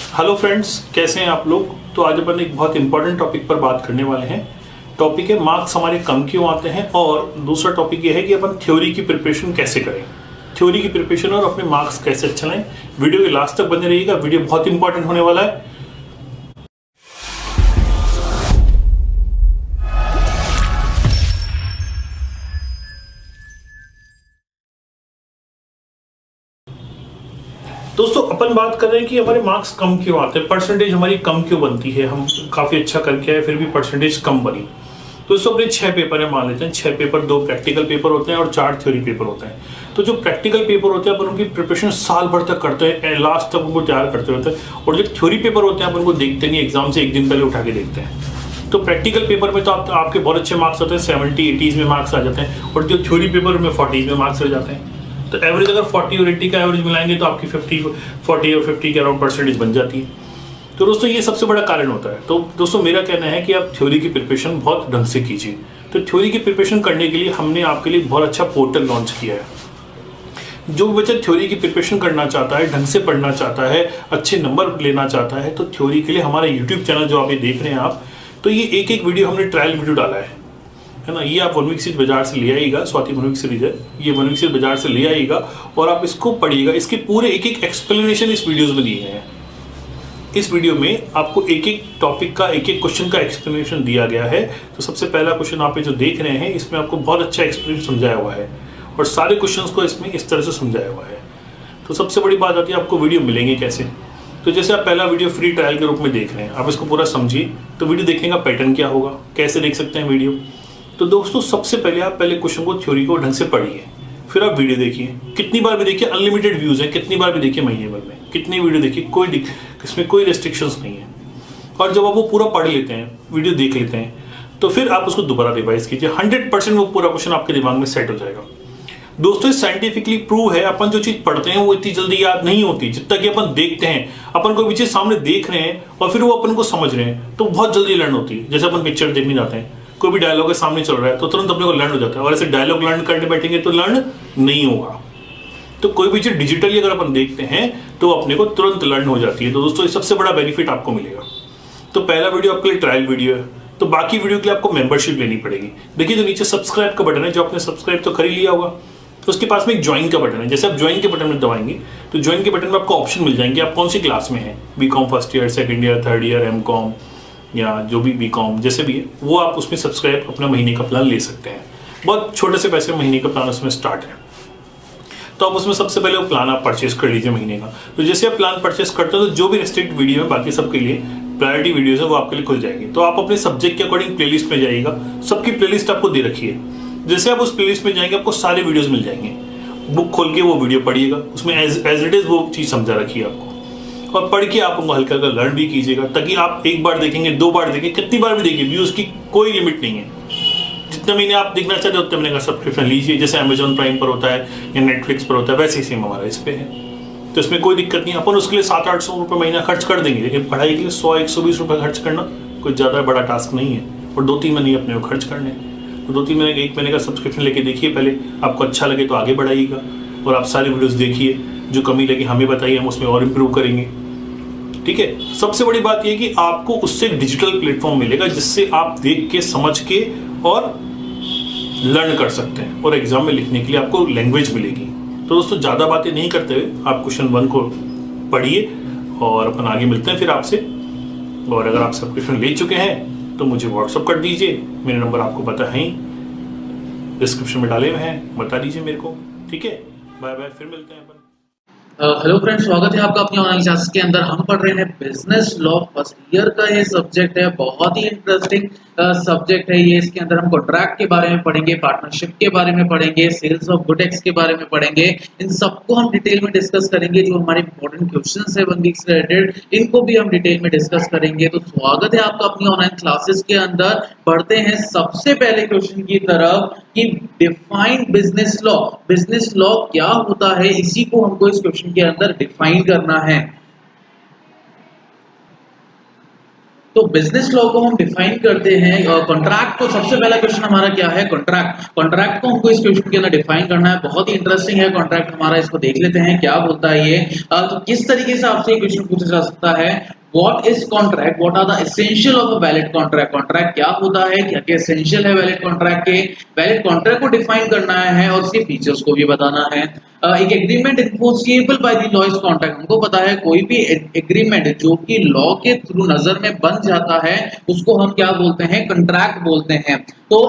Hello friends, कैसे हैं आप लोग। तो आज अपन एक बहुत इंपॉर्टेंट टॉपिक पर बात करने वाले हैं। टॉपिक है मार्क्स हमारे कम क्यों आते हैं, और दूसरा टॉपिक ये है कि अपन थ्योरी की प्रिपरेशन कैसे करें, थ्योरी की प्रिपरेशन और अपने मार्क्स कैसे अच्छे लाएं। वीडियो के लास्ट तक बने रहिएगा, वीडियो बहुत इंपॉर्टेंट होने वाला है। दोस्तों, अपन बात कर रहे हैं कि हमारे मार्क्स कम क्यों आते हैं, परसेंटेज हमारी कम क्यों बनती है। हम काफ़ी अच्छा करके आए फिर भी परसेंटेज कम बनी। तो दोस्तों, अपने 6 पेपर है, मान लेते हैं 6 पेपर, 2 प्रैक्टिकल पेपर होते हैं और 4 थ्योरी पेपर होते हैं। तो जो प्रैक्टिकल पेपर होते हैं अपन उनकी प्रिपरेशन साल भर तक करते हैं, लास्ट तक उनको तैयार करते होते हैं। और जो थ्योरी पेपर होते हैं अपन उनको देखते नहीं, एग्जाम से एक दिन पहले उठा के देखते हैं। तो प्रैक्टिकल पेपर में तो आपके बहुत अच्छे मार्क्स आते हैं, 70-80 में मार्क्स आ जाते हैं, और जो थ्योरी पेपर में 40 में मार्क्स रह जाते हैं। तो एवरेज अगर 40 और 80 का एवरेज मिलाएंगे तो आपकी 40 और 50 के अराउंड परसेंटेज बन जाती है। तो दोस्तों, ये सबसे बड़ा कारण होता है। तो दोस्तों, मेरा कहना है कि आप थ्योरी की प्रिपरेशन बहुत ढंग से कीजिए। तो थ्योरी की प्रिपरेशन करने के लिए हमने आपके लिए बहुत अच्छा पोर्टल लॉन्च किया है। जो बच्चा थ्योरी की प्रिपरेशन करना चाहता है, ढंग से पढ़ना चाहता है, अच्छे नंबर लेना चाहता है, तो थ्योरी के लिए हमारा यूट्यूब चैनल जो आप ये देख रहे हैं आप, तो ये एक वीडियो हमने ट्रायल वीडियो डाला है ना। ये आप 1 वीक सीरीज बाजार से ले आइएगा, स्वाति 1 वीक सीरीज है, ये 1 वीक सीरीज बाजार से ले आइएगा और आप इसको पढ़िएगा। इसके पूरे एक एक्सप्लेनेशन इस वीडियोस में दिए हैं। इस वीडियो में आपको एक टॉपिक का एक क्वेश्चन का एक्सप्लेनेशन दिया गया है। तो सबसे पहला क्वेश्चन आप जो देख रहे हैं, इसमें आपको बहुत अच्छा एक्सप्लेनेशन समझाया हुआ है और सारे क्वेश्चंस को इसमें इस तरह से समझाया हुआ है। तो सबसे बड़ी बात आती है, आपको वीडियो मिलेंगे कैसे। तो जैसे आप पहला वीडियो फ्री ट्रायल के रूप में देख रहे हैं, आप इसको पूरा समझिए। तो वीडियो देखने का पैटर्न क्या होगा, कैसे देख सकते हैं वीडियो। तो दोस्तों, सबसे पहले आप पहले क्वेश्चन को, थ्योरी को ढंग से पढ़िए, फिर आप वीडियो देखिए। कितनी बार भी देखिए, अनलिमिटेड व्यूज है, कितनी बार भी देखिए, महीने भर में कितनी वीडियो देखिए, इसमें कोई रेस्ट्रिक्शंस नहीं है। और जब आप वो पूरा पढ़ लेते हैं, वीडियो देख लेते हैं, तो फिर आप उसको दोबारा रिवाइज कीजिए। 100% वो पूरा क्वेश्चन आपके दिमाग में सेट हो जाएगा। दोस्तों, साइंटिफिकली प्रूव है, अपन जो चीज पढ़ते हैं वो इतनी जल्दी याद नहीं होती। जितना कि अपन देखते हैं, अपन कोई भी चीज सामने देख रहे हैं और फिर वो अपन को समझ रहे हैं, तो बहुत जल्दी लर्न होती है। जैसे अपन पिक्चर देखने जाते हैं, कोई भी डायलॉग के सामने चल रहा है तो तुरंत अपने को लर्न हो जाता है, और ऐसे डायलॉग लर्न करने बैठेंगे तो लर्न नहीं होगा। तो कोई भी चीज डिजिटली अगर अपन देखते हैं तो अपने को तुरंत लर्न हो जाती है। तो दोस्तों, ये सबसे बड़ा बेनिफिट आपको मिलेगा। तो पहला वीडियो आपके लिए ट्रायल वीडियो है, तो बाकी वीडियो के लिए आपको मेंबरशिप लेनी पड़ेगी। देखिए, जो नीचे सब्सक्राइब का बटन है, जो आपने सब्सक्राइब तो कर ही लिया होगा, तो उसके पास में एक ज्वाइन का बटन है। जैसे आप ज्वाइन के बटन में दबाएंगे तो ज्वाइन के बटन में आपको ऑप्शन मिल जाएंगे, आप कौन सी क्लास में हैं, BCom first year, second year, third year, MCom या जो भी बीकॉम जैसे भी है, वो आप उसमें सब्सक्राइब अपना महीने का प्लान ले सकते हैं। बहुत छोटे से पैसे महीने का प्लान उसमें स्टार्ट है। तो आप उसमें सबसे पहले वो प्लान आप परचेस कर लीजिए महीने का। तो जैसे आप प्लान परचेस करते हो तो जो भी रेस्ट्रिक्ट वीडियो है, बाकी सबके लिए प्रायोरिटी वीडियोस है, वो आपके लिए खुल जाएंगे। तो आप अपने सब्जेक्ट के अकॉर्डिंग प्लेलिस्ट में जाइएगा, सबकी प्लेलिस्ट आपको दे रखी है। जैसे आप उस प्लेलिस्ट में जाएंगे, आपको सारे वीडियोस मिल जाएंगे। बुक खोल के वो वीडियो पढ़िएगा, उसमें एज इट इज वो चीज़ समझा रखी है आपको, और पढ़ के आप उनको हल्का हल्का लर्न भी कीजिएगा, ताकि आप एक बार देखेंगे, 2 बार देखेंगे, कितनी बार भी देखिए, व्यूज की कोई लिमिट नहीं है। जितना महीने आप देखना चाहते हो उतने महीने का सब्सक्रिप्शन लीजिए। जैसे अमेजॉन प्राइम पर होता है या नेटफ्लिक्स पर होता है, वैसे ही सेम हमारा इस पे है। तो इसमें कोई दिक्कत नहीं। अपन उसके लिए 700-800 रुपये महीना खर्च कर देंगे, लेकिन पढ़ाई के लिए 100-120 रुपये खर्च करना कोई ज़्यादा बड़ा टास्क नहीं है, और 2-3 महीने अपने को खर्च करने। तो 2-3 महीने, 1 महीने का सब्सक्रिप्शन लेके देखिए पहले, आपको अच्छा लगे तो आगे बढ़ाइएगा, और आप सारी वीडियोस देखिए। जो कमी लगी हमें बताइए, हम उसमें और इम्प्रूव करेंगे। ठीक है। सबसे बड़ी बात यह कि आपको उससे एक डिजिटल प्लेटफॉर्म मिलेगा, जिससे आप देख के, समझ के और लर्न कर सकते हैं, और एग्जाम में लिखने के लिए आपको लैंग्वेज मिलेगी। तो दोस्तों, ज़्यादा बातें नहीं करते हुए आप क्वेश्चन 1 को पढ़िए, और अपन आगे मिलते हैं फिर आपसे। और अगर आप सब्सक्रिप्शन ले चुके हैं तो मुझे व्हाट्सअप कर दीजिए, मेरे नंबर आपको पता है ही, डिस्क्रिप्शन में डाले हुए हैं, बता दीजिए मेरे को। ठीक है, बाय बाय, फिर मिलते हैं अपन। हेलो फ्रेंड्स, स्वागत है आपका अपनी ऑनलाइन क्लासेस के अंदर। हम पढ़ रहे हैं बिजनेस लॉ फर्स्ट ईयर का ये सब्जेक्ट है। बहुत ही इंटरेस्टिंग सब्जेक्ट है ये। इसके अंदर हम कॉन्ट्रैक्ट के बारे में पढ़ेंगे, पार्टनरशिप के बारे में पढ़ेंगे, सेल्स ऑफ गुड्स के बारे में पढ़ेंगे। इन सबको हम डिटेल में डिस्कस करेंगे। जो हमारे इंपॉर्टेंट क्वेश्चंस है 1 वीक से रिलेटेड, इनको भी हम डिटेल में डिस्कस करेंगे। तो स्वागत है आपका अपनी ऑनलाइन क्लासेस के अंदर। बढ़ते हैं सबसे पहले क्वेश्चन की तरफ कि define business law. Business law क्या होता है, इसी को हमको इस क्वेश्चन के अंदर डिफाइन करना है। तो बिजनेस लॉ को हम डिफाइन करते हैं कॉन्ट्रैक्ट को। सबसे पहला क्वेश्चन हमारा क्या है, कॉन्ट्रैक्ट। कॉन्ट्रैक्ट को हमको इस क्वेश्चन के अंदर डिफाइन करना है, बहुत ही इंटरेस्टिंग है कॉन्ट्रैक्ट हमारा, इसको देख लेते हैं क्या बोलता है ये। तो किस तरीके से आपसे ये क्वेश्चन पूछा जा सकता है, what is contract, what are the essential of a valid contract. Contract क्या होता है, क्या क्या एसेंशियल है वैलिड कॉन्ट्रैक्ट के। वैलिड कॉन्ट्रैक्ट को डिफाइन करना है और उसके फीचर्स को भी बताना है। एक agreement enforceable by the law is contract. हमको पता है कोई भी एग्रीमेंट जो कि लॉ के थ्रू नजर में बन जाता है उसको हम क्या बोलते हैं, कॉन्ट्रैक्ट बोलते हैं। तो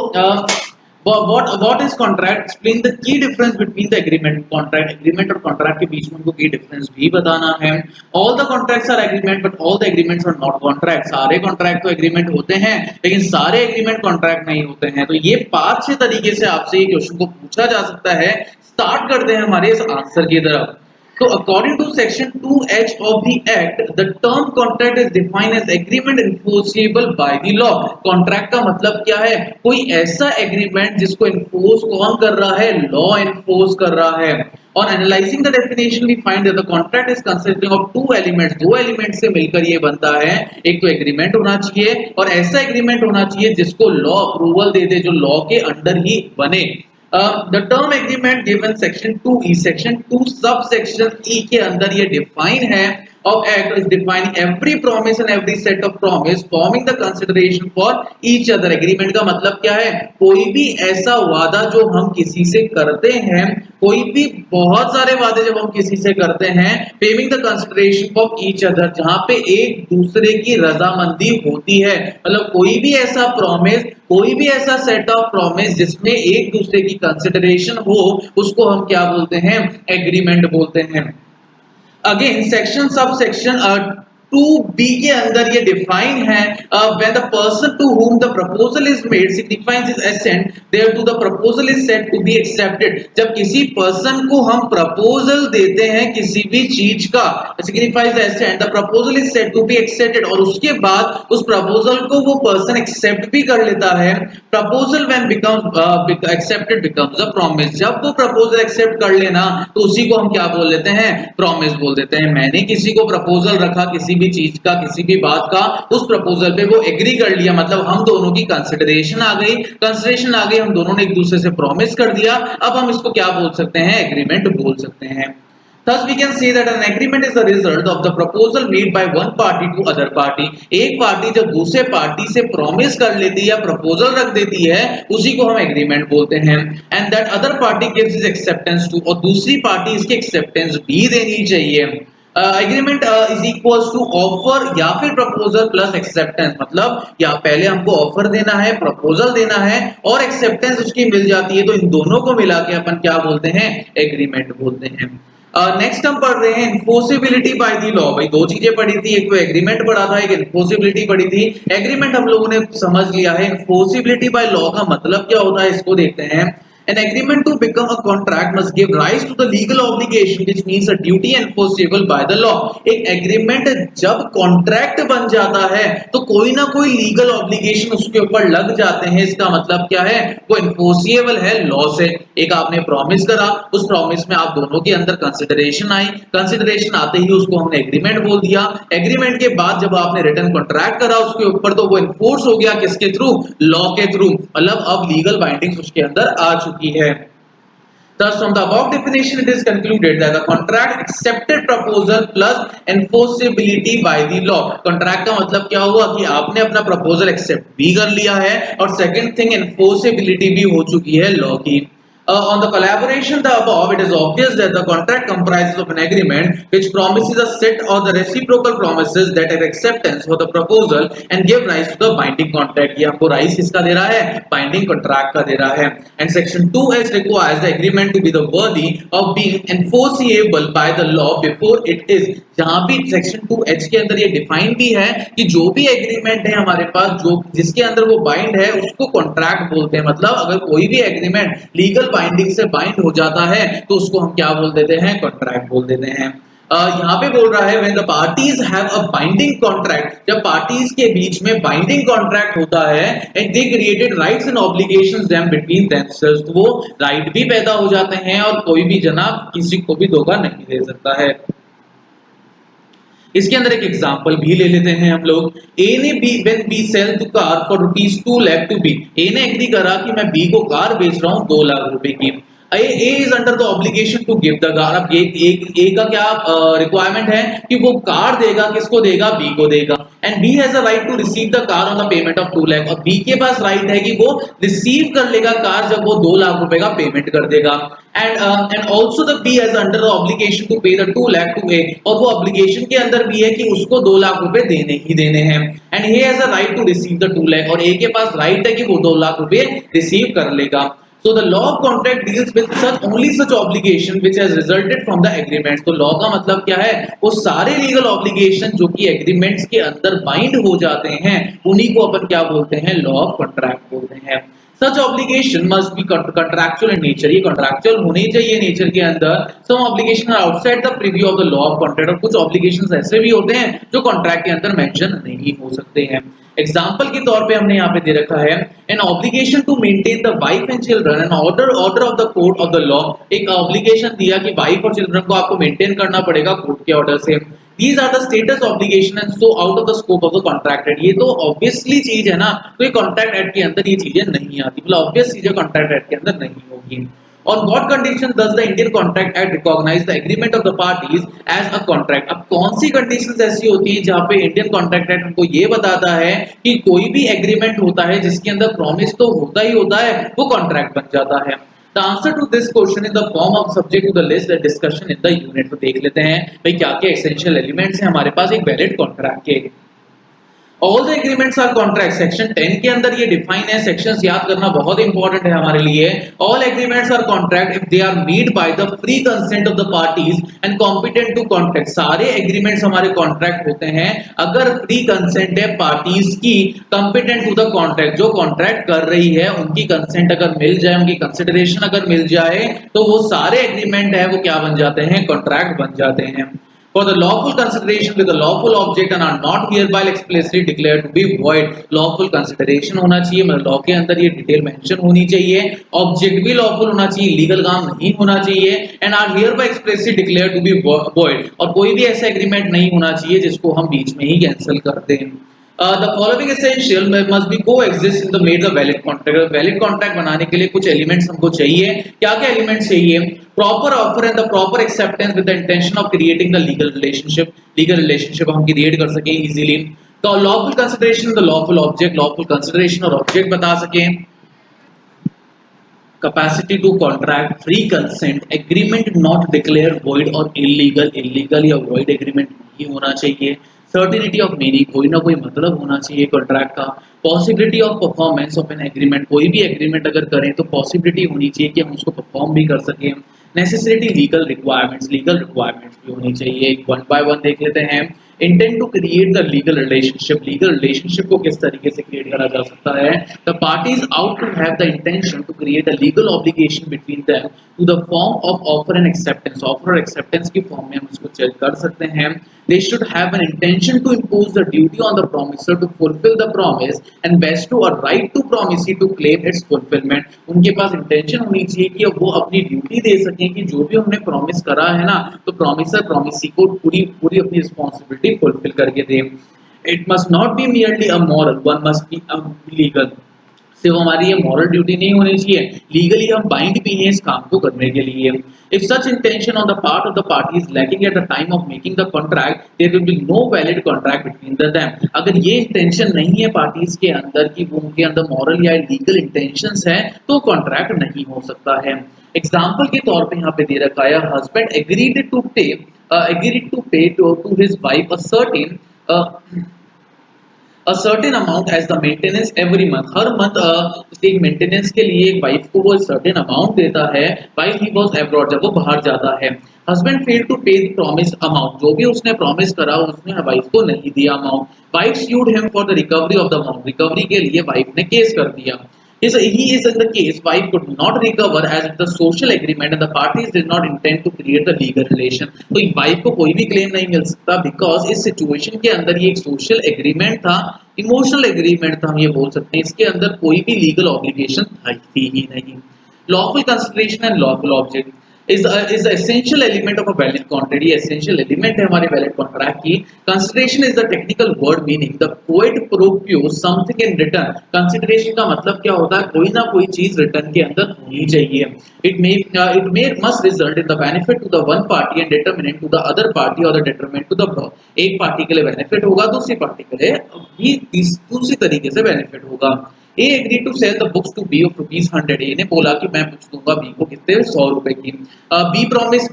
what is contract, explain the key difference between the agreement and contract। agreement और contract के बीच में हमको key difference भी बताना है। all the contracts are agreement but all the agreements are not contract। सारे contract तो agreement होते हैं लेकिन सारे agreement contract नहीं होते हैं। तो ये 5-6 तरीके से आपसे ये क्वेश्चन को पूछा जा सकता है। स्टार्ट करते हैं हमारे इस आंसर की तरफ। तो according to section 2H of the act, the term contract is defined as agreement enforceable by the law। contract का मतलब क्या है, कोई ऐसा agreement जिसको enforce कौन कर रहा है, law enforce कर रहा है। और analyzing the definition we find that the contract is consisting of two elements। दो एलिमेंट से मिलकर ये बनता है, एक तो एग्रीमेंट होना चाहिए और ऐसा एग्रीमेंट होना चाहिए जिसको लॉ अप्रूवल दे दे, जो लॉ के अंडर ही बने। The term agreement given section 2E, section 2 subsection E के अंदर ये define है of act is defining every promise and every set of promise forming the consideration for each other। agreement का मतलब क्या है, कोई भी ऐसा वादा जो हम किसी से करते हैं, कोई भी बहुत सारे वादे जब हम किसी से करते हैं, framing the consideration for each other, जहां पे एक दूसरे की रजामंदी होती है। मतलब कोई भी ऐसा प्रॉमिस, कोई भी ऐसा सेट ऑफ प्रॉमिस जिसमें एक दूसरे की कंसिडरेशन हो, उसको हम क्या बोलते हैं, एग्रीमेंट बोलते हैं। Again section sub section 2B के अंदर ये डिफाइन है, when the person to whom the proposal is made signifies his assent thereto the proposal is said to be accepted। जब किसी पर्सन को हम प्रपोजल देते हैं किसी भी चीज का, signifies the assent, the proposal is said to be accepted, और उसके बाद उस प्रपोजल को वो पर्सन एक्सेप्ट भी कर लेता है। Proposal when becomes accepted becomes a promise। जब वो प्रपोजल एक्सेप्ट कर लेना तो उसी को हम क्या बोल देते हैं, प्रॉमिस बोल देते हैं। मैंने किसी को प्रपोजल रखा किसी भी चीज का, किसी भी बात का, उस प्रपोजल पे वो एग्री कर लिया, मतलब हम दोनों की कंसिडरेशन आ गई, हम दोनों ने एक दूसरे से प्रॉमिस कर दिया। अब हम इसको क्या बोल सकते हैं, एग्रीमेंट बोल सकते हैं। Thus we can say that an agreement is the result of the proposal made by one party to other party। एक पार्टी जब दूसरे पार्टी से प्रॉमिस कर लेती है या प्रपोजल रख देती है, उसी को हम एग्रीमेंट बोलते हैं। And that other party gives his acceptance to, और दूसरी पार्टी इसकी एक्सेप्टेंस भी देनी चाहिए। Agreement is equals to offer या फिर प्रपोजल प्लस एक्सेप्टेंस। मतलब या पहले हमको ऑफर देना है, प्रपोजल देना है और एक्सेप्टेंस उसकी मिल जाती है, तो इन दोनों को मिला के अपन क्या बोलते हैं, एग्रीमेंट बोलते हैं। नेक्स्ट हम पढ़ रहे हैं इन्फोर्सिबिलिटी बाय द लॉ। भाई दो चीजें पढ़ी थी, एक तो एग्रीमेंट पढ़ा था, एक इन्फोर्सिबिलिटी पढ़ी थी। एग्रीमेंट हम लोगों ने समझ लिया है, इन्फोर्सिबिलिटी बाय लॉ का मतलब क्या होता है इसको देखते हैं। An agreement to become a contract must give rise to the legal obligation, which means a duty enforceable by the law। एक एग्रीमेंट जब कॉन्ट्रैक्ट बन जाता है तो कोई ना कोई लीगल ऑब्लिगेशन उसके ऊपर लग जाते हैं। इसका मतलब क्या है, वो enforceable है लॉ से। एक आपने प्रॉमिस करा, उस प्रॉमिस में आप दोनों के अंदर कंसिडरेशन आई, कंसिडरेशन आते ही उसको हमने एग्रीमेंट बोल दिया। एग्रीमेंट के बाद जब आपने रिटर्न कॉन्ट्रैक्ट करा उसके ऊपर, तो वो इन्फोर्स हो गया किसके थ्रू, लॉ के थ्रू। मतलब अब लीगल बाइंडिंग्स उसके अंदर आ चुकी है। Thus, from the above definition, it is concluded that the contract accepted proposal plus enforceability by the law। contract का मतलब क्या हुआ कि आपने अपना proposal accept भी कर लिया है और second thing enforceability भी हो चुकी है law की। On the collaboration the above, it is obvious that the contract comprises of an agreement which promises a set or the reciprocal promises that are acceptance for the proposal and give rise to the binding contract। ये हमको rise किसका दे रहा है, binding contract का दे रहा है। And section 2H requires the agreement to be the worthy of being enforceable by the law before it is। जहां भी सेक्शन 2H के अंदर ये डिफाइन भी है कि जो भी एग्रीमेंट है हमारे पास, जो जिसके अंदर वो बाइंड है, उसको कॉन्ट्रैक्ट बोलते हैं। मतलब अगर कोई भी एग्रीमेंट लीगल बाइंडिंग से बाइंड हो जाता है तो उसको हम क्या बोल देते हैं, कॉन्ट्रैक्ट बोल देते हैं। यहाँ पे बोल रहा है when the parties have a binding contract, जब पार्टीज के बीच में बाइंडिंग कॉन्ट्रैक्ट होता है and they created rights and obligations them between themselves, तो वो राइट भी पैदा हो जाते हैं और कोई भी जना किसी को भी धोखा नहीं दे सकता है। इसके अंदर एक एग्जांपल भी ले लेते हैं हम लोग। ए ने B when B sell the car for ₹2 lakh to B, A ने एग्री करा कि मैं बी को कार बेच रहा हूं 2 लाख रुपए की। A is under the obligation to give the car. अब ए का क्या रिक्वायरमेंट है कि वो कार देगा, किसको देगा, बी को देगा। And B has a right to receive the car on the payment of 2 lakh, और बी के पास राइट है कि वो रिसीव कर लेगा कार जब वो 2 लाख रुपए का पेमेंट कर देगा। And also the B has under the obligation to pay the 2 lakh to A, और वो ऑब्लिगेशन के अंदर भी है कि उसको 2 लाख रुपए देने ही देने हैं। And he has a right to receive the 2 lakh, और ए के पास राइट है कि वो 2 लाख रुपए रिसीव कर लेगा। So the law of contract deals with such obligation which has resulted from the agreements। तो law का मतलब क्या है, वो सारे legal obligation जो कि agreements के अंदर bind हो जाते हैं उन्हीं को अपन क्या बोलते हैं, law of contract बोलते हैं। Such obligation must be contractual in nature, ये contractual होने चाहिए nature के अंदर। Some obligation are outside the preview of the law of contract, और कुछ obligations ऐसे भी होते हैं जो contract के अंदर mention नहीं हो सकते हैं। एग्जाम्पल के तौर पे हमने यहाँ पे दे रखा है an obligation to maintain the wife and children, an order of the court of the law, एक ऑब्लिगेशन दिया कि वाइफ और चिल्ड्रन को आपको मेंटेन करना पड़ेगा कोर्ट के ऑर्डर से। These are the status obligation and so out of the scope of the contract act। ये तो ऑब्वियसली चीज है ना, तो ये कॉन्ट्रैक्ट एक्ट के अंदर ये चीजें नहीं आती, मतलब ऑब्वियस चीजें कॉन्ट्रैक्ट एक्ट के अंदर नहीं होगी। On what condition does the Indian Contract Act recognize the agreement of the parties as a contract? अब कौन सी कंडीशंस ऐसी होती हैं जहाँ पे इंडियन कॉन्ट्रैक्ट एक्ट हमको ये बताता है कि कोई भी एग्रीमेंट होता है जिसके अंदर प्रॉमिस तो होता ही होता है, वो कॉन्ट्रैक्ट बन जाता है। The answer to this question in the form of subject to the list discussion in the unit। तो देख लेते हैं भाई क्या क्या एसेंशियल एलिमेंट्स हैं हमारे पास एक वैलिड कॉन्ट्रैक्ट के। All the agreements are contract, section 10 के अंदर ये डिफाइन है, सेक्शंस याद करना बहुत इंपॉर्टेंट है हमारे लिए। All agreements are contract if they are made by the free consent of the parties and competent to contract। सारे एग्रीमेंट्स हमारे कॉन्ट्रैक्ट होते हैं अगर फ्री कंसेंट है पार्टीज की, competent to the contract, जो कॉन्ट्रैक्ट कर रही है उनकी कंसेंट अगर मिल जाए, उनकी कंसिडरेशन अगर मिल जाए, तो वो सारे एग्रीमेंट है वो क्या बन जाते हैं, कॉन्ट्रैक्ट बन जाते हैं। For the lawful consideration with a lawful object and are not hereby explicitly declared to be void। lawful consideration होना चाहिए, मतलब लॉ के अंदर ये डिटेल मेंशन होनी चाहिए, ऑब्जेक्ट भी लॉफुल होना चाहिए, लीगल काम नहीं होना चाहिए, and are hereby explicitly declared to be void, और कोई भी ऐसा एग्रीमेंट नहीं होना चाहिए जिसको हम बीच में ही कैंसिल कर दें। The following essential must be coexist in the made the valid contract। Valid contract बनाने के लिए कुछ एलिमेंट्स हमको चाहिए। क्या क्या एलिमेंट्स चाहिए, proper offer and the proper acceptance with the intention of creating the legal relationship हम क्रिएट कर सके इजीली। तो lawful consideration, the lawful object, lawful consideration और ऑब्जेक्ट बता सके। Capacity to contract, free consent, agreement not declare void और illegal या void agreement नहीं होना चाहिए। सर्टिनिटी ऑफ मीनिंग, कोई ना कोई मतलब होना चाहिए कॉन्ट्रैक्ट का। Possibility of performance of an agreement, कोई भी एग्रीमेंट अगर करें तो पॉसिबिलिटी होनी चाहिए कि हम उसको परफॉर्म भी कर सकें। नेसेसिटी लीगल रिक्वायरमेंट्स भी होनी चाहिए। वन बाय वन देख लेते हैं। Intent to create the legal relationship को किस तरीके से क्रिएट करा जा सकता है। The parties out to have the intention to create a legal obligation between them to the form of offer and acceptance, offer और एक्सेप्टेंस की फॉर्म में हम उसको चेक कर सकते हैं। They should have an intention to impose the duty on the promisor to fulfill the promise and bestow a right to promisee to claim its fulfillment। उनके पास intention होनी चाहिए कि वो अपनी ड्यूटी दे सकें कि जो भी हमने प्रॉमिस करा है ना, तो प्रॉमिसर प्रॉमिसी को पूरी अपनी रिस्पॉन्सिबिलिटी फुलफिल करके दे। It must not be merely a moral, one must be a legal। सिर्फ हमारी ये मॉरल ड्यूटी नहीं होनी चाहिए, लीगली हम बाइंड भी हैं इस काम को करने के लिए। If such intention on the part of the parties lacking at the time of making the contract, there will be no valid contract between them. अगर ये इंटेंशन नहीं है पार्टीज के अंदर कि वो उनके अंदर मॉरल या लीगल इंटेंशंस है, तो कॉन्ट्रैक्ट नहीं हो सकता है। एग्जाम्पल के तौर पे यहाँ पे दे रखा है, husband agreed to pay to his wife a certain amount as the maintenance every month। हर मंथ एक मेंटेनेंस के लिए एक वाइफ को वो certain amount देता है while he was abroad, जब वो बाहर जाता है। Husband fail to pay the promise amount, जो भी उसने प्रॉमिस करा उसने वाइफ को नहीं दिया amount. Wife sued him for the recovery of the amount, recovery के लिए वाइफ ने केस कर दिया। He is in the case, wife could not recover as the social agreement and the parties did not intend to create the legal relation। तो wife को कोई भी claim नहीं मिल सकता बिकॉज इस सिचुएशन के अंदर ये एक सोशल एग्रीमेंट था, इमोशनल एग्रीमेंट था, हम ये बोल सकते हैं। इसके अंदर कोई भी लीगल ऑब्लिगेशन थी ही नहीं। Lawful consideration and lawful object, is the essential element of a valid contract. ये essential element है हमारे valid contract की. Consideration is the technical word meaning the poet propose something in return. Consideration का मतलब क्या होता है? कोई ना कोई चीज रिटर्न के अंदर होनी चाहिए. It may must result in the benefit to the one party and determinant to the other party or the detriment to the एक पार्टी के लिए बेनिफिट होगा, दूसरी पार्टी के लिए भी दूसरी तरीके से बेनिफिट होगा. A agreed to sell the books to B of ₹100. A ने बोला कि मैं बुक्स दूंगा B को कितने 100 रुपए की.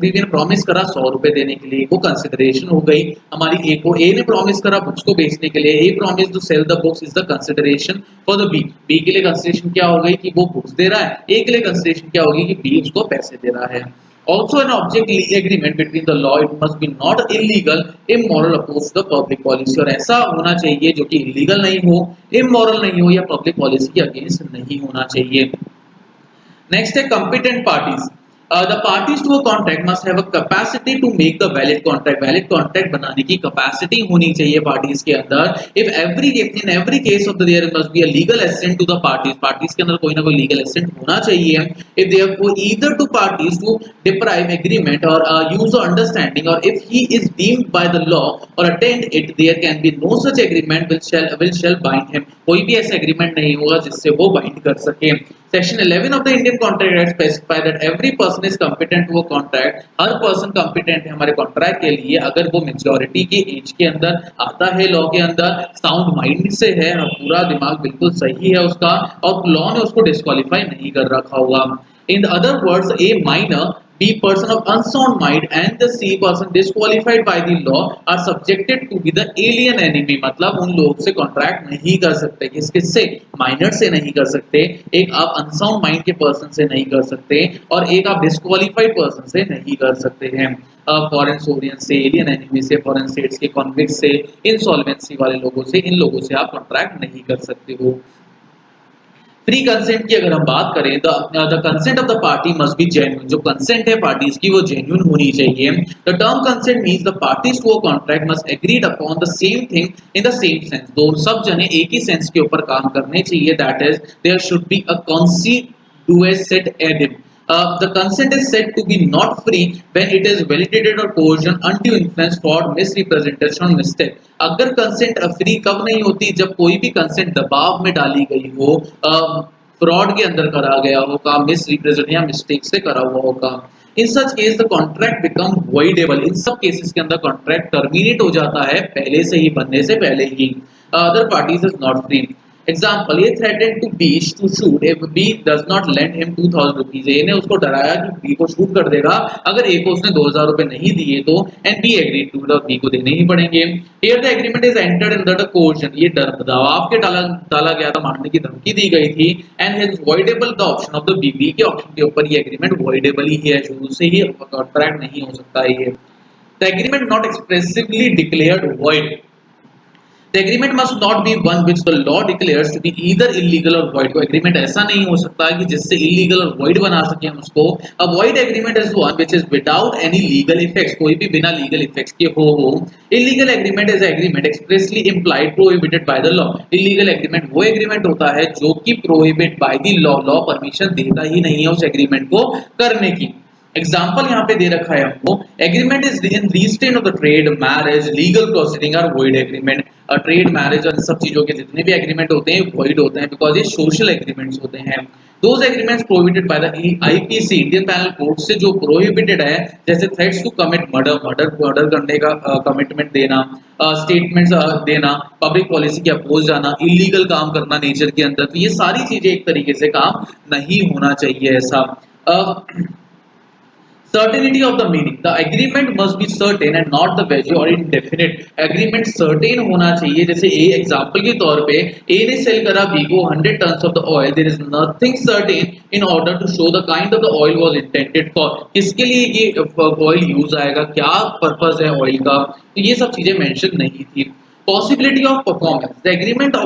B ने प्रॉमिस करा 100 रुपए देने के लिए, वो कंसिडरेशन हो गई हमारी A को. A ने प्रॉमिस करा बुक्स को बेचने के लिए. A promised to sell the books is the consideration for the B. B के लिए कंसिडरेशन क्या हो गई कि वो बुक्स दे रहा है. A के लिए कंसिडरेशन क्या होगी कि B उसको पैसे दे रहा है. Also an object agreement between the law, it must be not illegal, immoral, opposed to the public policy. और ऐसा होना चाहिए जो कि illegal नहीं हो, immoral नहीं हो या public policy के against नहीं होना चाहिए. Next है competent parties. The parties to a contract must have a capacity to make the valid contract. Valid contract बनाने की capacity होनी चाहिए parties के अंदर. In every case of there must be a legal assent to the parties. Parties के अंदर कोई ना कोई legal assent होना चाहिए. If therefore either two parties to deprive agreement or use or understanding, or if he is deemed by the law or attend it, there can be no such agreement which shall bind him. कोई भी ऐसा agreement नहीं होगा जिससे वो bind कर सके. Section 11 of the Indian Contract Act specify that every person is competent to a contract. Her person competent है हमारे contract के लिए अगर वो majority की age के अंदर आता है, law के अंदर sound mind से है, पूरा दिमाग बिल्कुल सही है उसका और law ने उसको disqualify नहीं कर रखा होगा. In other words, A minor, B person of unsound mind and the C person disqualified by the law are subjected to be the alien enemy. मतलब उन लोग से कॉन्ट्रैक्ट नहीं कर सकते. किससे? माइनर से नहीं कर सकते, एक आप अनसाउंड माइंड के पर्सन से नहीं कर सकते और एक आप डिस्क्वालिफाइड पर्सन से नहीं कर सकते हैं. फॉरेन सोवियन से, एलियन एनिमी से, फॉरेन स्टेट्स के कॉन्विक्ट से, इंसॉल्वेंसी वाले लोगों से, इन लोगों से आप कॉन्ट्रैक्ट नहीं कर सकते हो. फ्री कंसेंट की अगर हम बात करें the consent of the party must be genuine. जो कंसेंट है पार्टीज की वो जेन्युइन होनी चाहिए. The term consent means the parties to a contract must agreed upon the same thing in the same sense. दो सब जने एक ही सेंस के ऊपर काम करने चाहिए. That is there should be a consensus ad idem. The consent is said to be not free when it is validated or coercion, undue influence, fraud, misrepresentation or mistake. अगर consent फ्री कब नहीं होती? जब कोई भी consent दबाव में डाली गई हो, फ्रॉड के अंदर करा गया हो काम, मिसरिप्रेजेंट या मिस्टेक से करा हुआ हो काम. In such case the contract become voidable. इन सब केसेस के अंदर कॉन्ट्रैक्ट टर्मिनेट हो जाता है पहले से ही, बनने से पहले ही. Other parties is not free. Example, A threatened to B to shoot if B does not lend him 2000 rupees. A ने उसको डराया कि B को शूट कर देगा अगर A को उसने 2000 रुपए नहीं दिए तो, and B agreed to, B को देने ही पड़ेंगे. Here the agreement is entered under the coercion. ये दबाव के डाला गया था, मारने की धमकी दी गई थी, and hence voidable the option of the B. B के ऑप्शन के ऊपर ये एग्रीमेंट voidable ही है, शुरू से ही कॉन्ट्रैक्ट नहीं हो सकता है ये. The agreement not expressively declared void. The agreement must not be one which the law declares to be either illegal or void. कोई agreement ऐसा नहीं हो सकता कि जिससे illegal और void बना सके हम उसको. A void agreement is one which is without any legal effects. कोई भी बिना legal effects के हो. Illegal agreement is agreement expressly implied prohibited by the law. Illegal agreement वो agreement होता है जो कि prohibit by the law. Law permission देता ही नहीं है उस agreement को करने की. एग्जाम्पल यहाँ पे दे रखा है हमको. Agreement is in restrain of the trade, marriage, legal proceeding और वॉइड एग्रीमेंट. ट्रेड, मैरिज और सब चीजों के जितने भी एग्रीमेंट होते हैं वॉइड होते हैं बिकॉज ये सोशल एग्रीमेंट्स होते हैं. Those agreements prohibited by the IPC, Indian panel code से जो प्रोहिबिटेड है, जैसे थ्रेट्स टू कमिट मर्डर करने का कमिटमेंट देना, स्टेटमेंट्स देना, पब्लिक पॉलिसी के अपोज जाना, इलीगल काम करना नेचर के अंदर, तो ये सारी चीजें एक तरीके से काम नहीं होना चाहिए ऐसा. Certainty of the meaning. The agreement must be certain and not the vague or indefinite. Agreement certain होना चाहिए. जैसे A example के तौर पे A ने सेल करा B को 100 tons of the oil. There is nothing certain in order to show the kind of the oil was intended for. किसके लिए ये oil use आएगा, क्या purpose है oil का, तो ये सब चीजें mention नहीं थी. Possibility of performance. The agreement of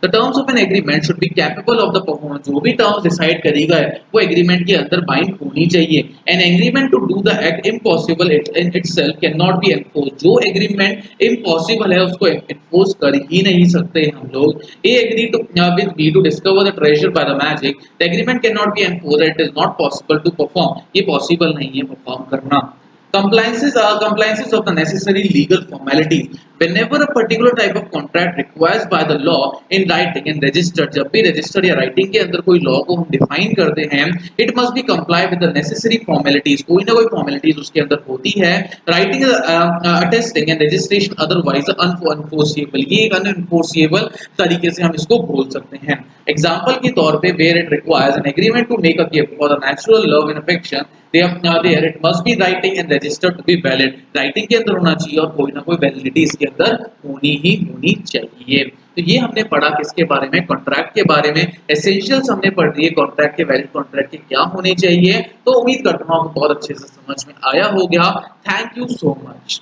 the terms of an agreement should be capable of the performance. जो भी टर्म्स डिसाइड करी गए वो एग्रीमेंट के अंदर बाइंड होनी चाहिए। An agreement to do the act impossible in itself can not be enforce. जो एग्रीमेंट इम्पॉसिबल है उसको एनफोर्स कर ही नहीं सकते हम लोग। A agree to with B to discover the treasure by the magic, the agreement can not be enforce, it is not possible to perform. ये पॉसिबल नहीं है परफॉर्म करना। Compliances of the necessary legal formalities. Whenever a particular type of contract requires by the law in writing and registered, जब भी registered या writing के अंदर कोई law को हम define करते हैं, it must be comply with the necessary formalities. कोई ना कोई formalities उसके अंदर होती है। Writing attesting and registration otherwise unenforceable. ये एक unenforceable तरीके से हम इसको बोल सकते हैं। Example के तौर पे where it requires an agreement to make a gift for the natural love and affection, there it must be writing and registered to be valid. Writing के अंदर होना चाहिए और कोई ना कोई वैलिडिटी इसके अंदर होनी ही होनी चाहिए। तो ये हमने पढ़ा किसके बारे में, कॉन्ट्रैक्ट के बारे में। एसेंशियल्स हमने पढ़ लिए कॉन्ट्रैक्ट के, वैलिड कॉन्ट्रैक्ट के क्या होने चाहिए। तो उम्मीद करता हूँ आपको बहुत अच्छे से समझ में आया हो गया। Thank you so much.